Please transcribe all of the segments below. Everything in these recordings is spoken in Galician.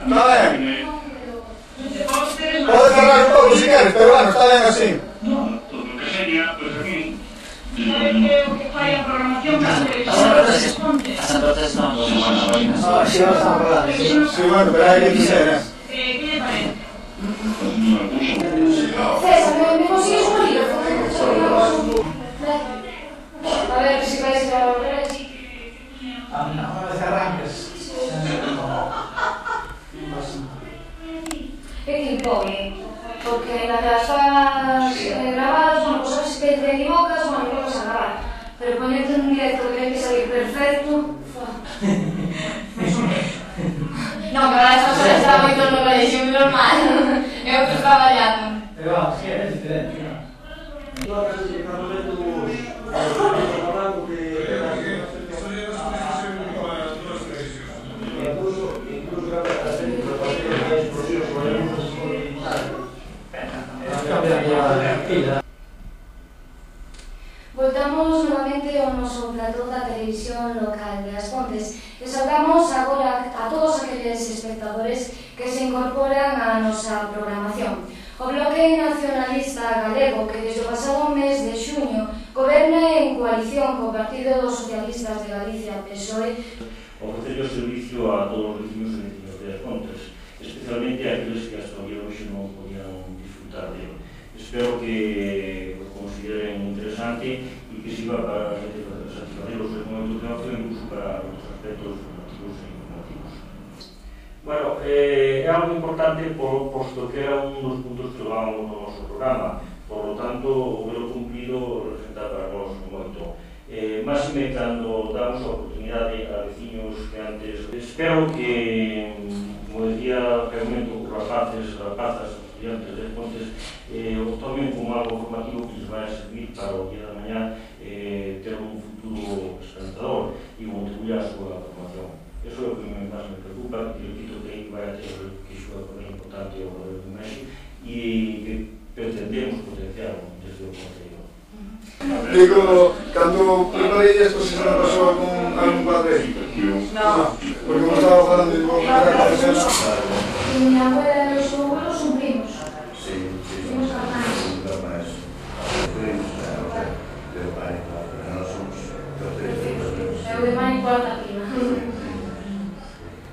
Está bien. Puedes hablar un poco si quieres, pero bueno, está bien así. No, todo lo que sería, pues aquí. ¿Sabe que falla a programación para la televisión? A San Proces non, Ah, sí, ahora estamos hablando. Sí, bueno, pero hay que decir, ¿Qué le parece? César, ¿me consigues un bolígrafo? A ver si vais a volver allí. Una vez arranques. É que impone, porque na que las faz grabadas, bueno, pues sabes que te equivocas, bueno, no vas a grabar. Pero ponerte en un directo que tiene que salir perfecto... No, que ahora estas horas está moito no colegio, normal. É o que está traballando. Pero vamos, sí, é diferente, non? Voltamos novamente ao noso plató da televisión local de As Pontes e saudamos agora a todos aqueles espectadores que se incorporan á nosa programación. O Bloque Nacionalista Galego, que desde o pasado mes de xuño goberna en coalición co Partido dos Socialistas de Galicia, PSOE, ofrecer o servicio a todos os vecinos e vecinos de As Pontes, especialmente a aqueles que hasta o día de hoxe non podían disfrutar dele. Espero que o consideren interesante e que sirva para satisfacer os momentos de ocio, incluso para os aspectos formativos e informativos. Bueno, é algo importante posto que era un dos puntos que levábamos no noso programa, por lo tanto, o velo cumprido representa para nós moito. Máxime cando damos a oportunidade a veciños que antes... Espero que, como decía realmente os rapazas, estudiantes de Pontes, o tomen como algo formativo que les vai a servir para o día da mañá ter un futuro esperanzador e contribuir a súa formación. Eso é o que máis me preocupa, e repito que aí vai a ter que xogar por aí importante o valor do México e que pretendemos potenciar desde o Concello. Digo, cando preparei esto, se non pasou algún padre? No. Porque como estaba falando de vos, mi abuela e os abuelos son primos. Sí, Primos carnais. É o de mãe cuarta prima.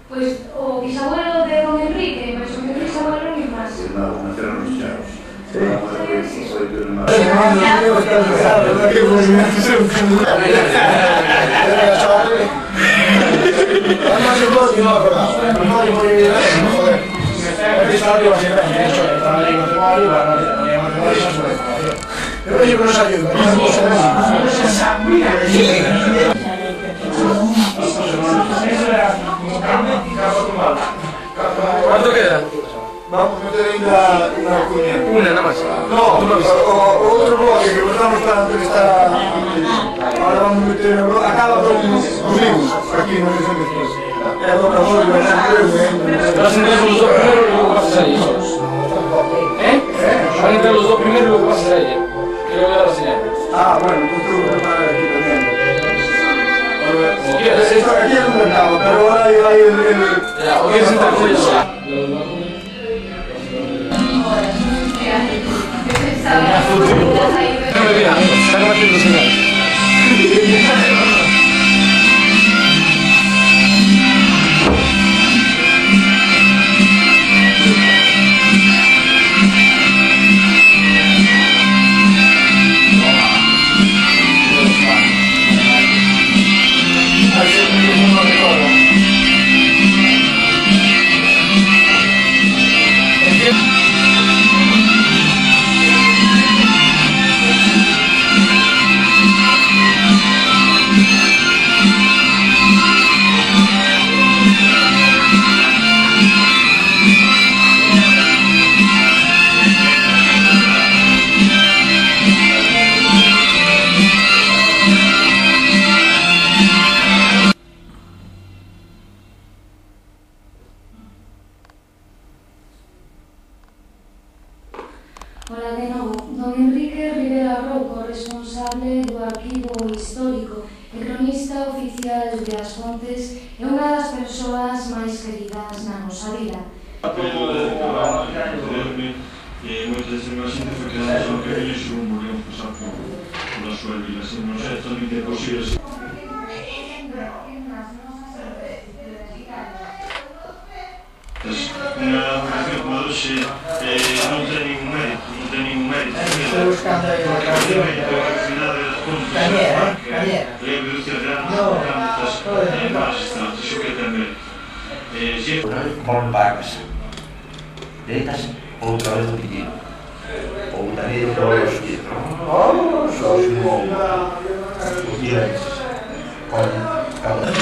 Pois o bisabuelo de don Enrique, mas o meu bisabuelo é mi máis. Irmãos, naceram nos Chaos. ¿Cuánto queda? Vamos a meter ainda unha cuña. Una nada más. No, o outro bloque que votamos para entrevistar ahora vamos a meter acaba con amigos aquí no dicen después. É a doble voz, Vas a entrar los dos primero y luego pasas a ella. Van a entrar los dos primero y luego pasas a ella. Quiero ver la señal. Ah, bueno, pues tú prepara aquí también. Si quieres. Esto aquí es un mercado, pero ahora hay el... Ya, o quieres entrar con ellos. No me digas, están haciendo señales. As Pontes é unha das persoas máis queridas na nosa vida. Moitas das imaxes foi que non son que veñen xo murió pasar pola súa vida, se non é totalmente posible. Unha vocación como doxe non ten ningún mérito, Estou buscando aí unha canción. Cañera. E a evolución grandes magistrados, xo que ten mérito. Volve para casa. Deitas outra vez no pedido. Ou tamén de todos os días. Vamos, os irmãos. Os direitos. Olha, cada As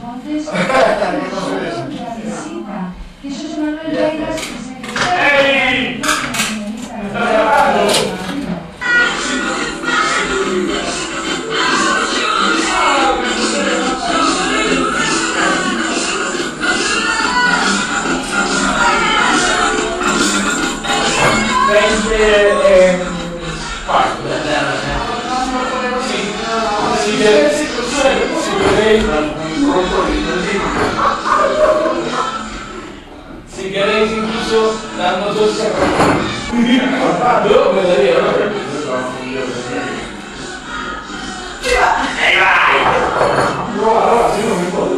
Pontes necesita que Xosé Manuel Veigas que se Ei! Está grabando! Si queréis incluso darnos dos yo me daría, ¿no? Ahí va! Así no me importa.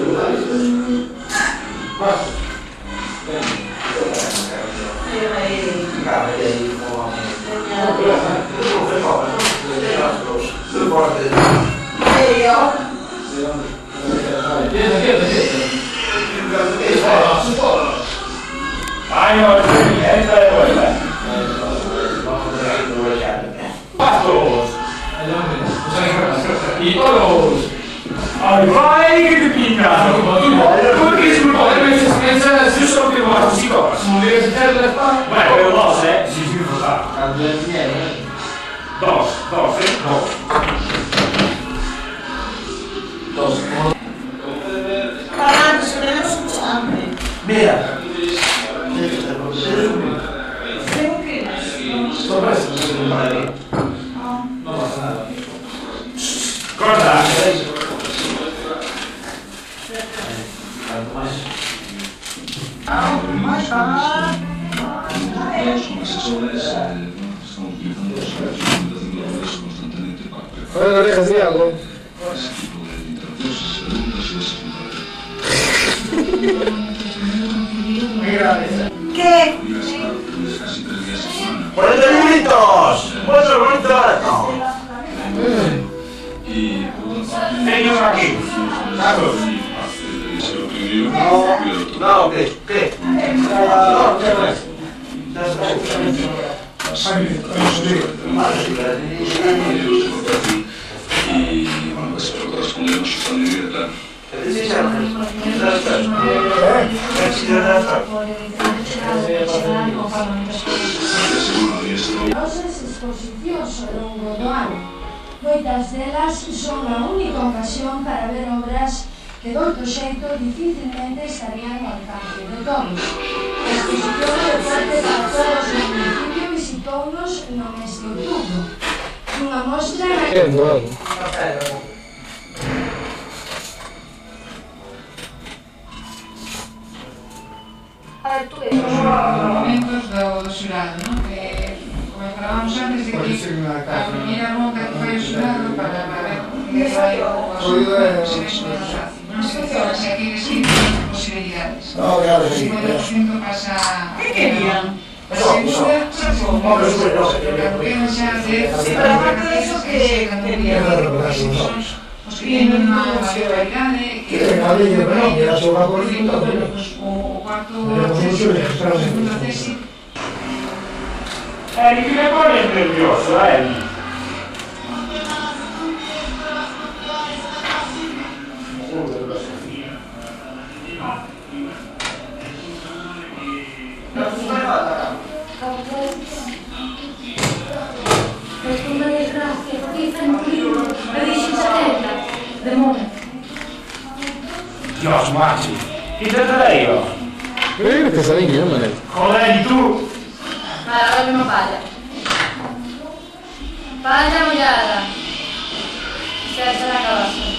Ay, no, esta de vuelta. Pastos. Y todos. Ay, vai, que te pinta. Porque disculpa, pensa se só que vas así cosas. Como debes hacer la espada. Vai, pero dos, si si forzar. Dos, Dos. Parado, se tenemos un chambre. Mira. Tengo que ir. Sorpresa, no sé cómo ir. No pasa nada. corta. Olha, orejas de algo. ¿Qué? 40 minutos. Bueno, bonito barato. Teño aquí. Carlos. No, ¿qué? Numerosas exposicións ao longo do ano. Moitas delas son a única ocasión para ver obras que doutro xeito dificilmente estarían ao alcance de todos. A exposición de parte para todos o municipio visitounos no mes de outubro. Unha mostra na que... Momentos do xurado, non? Como falábamos antes de que a primeira ronda que foi o xurado para ver que vai o asunto se ve non é fácil. Non se funciona, se hai que elegir posibilidades. Si o asunto pasa a segunda, quedan xa de vacaciones que se cantaría os que vienen unha variedade que o cuarto segunda tesis. Di che ne pone nervioso, Responda desgracia, porque infantil, me dixen xateta, demora. Dios, macho. ¿Qué te traigo? Creo que salí yo, Manel. Joder, ¿y tú? Vale, ahora mismo palla. Palla mollada. Se la cabeza.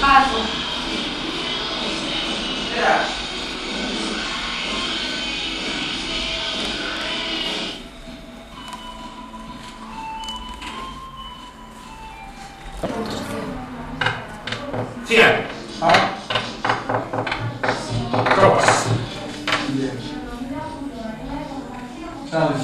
Paso. Cien. Tropas. Sabes.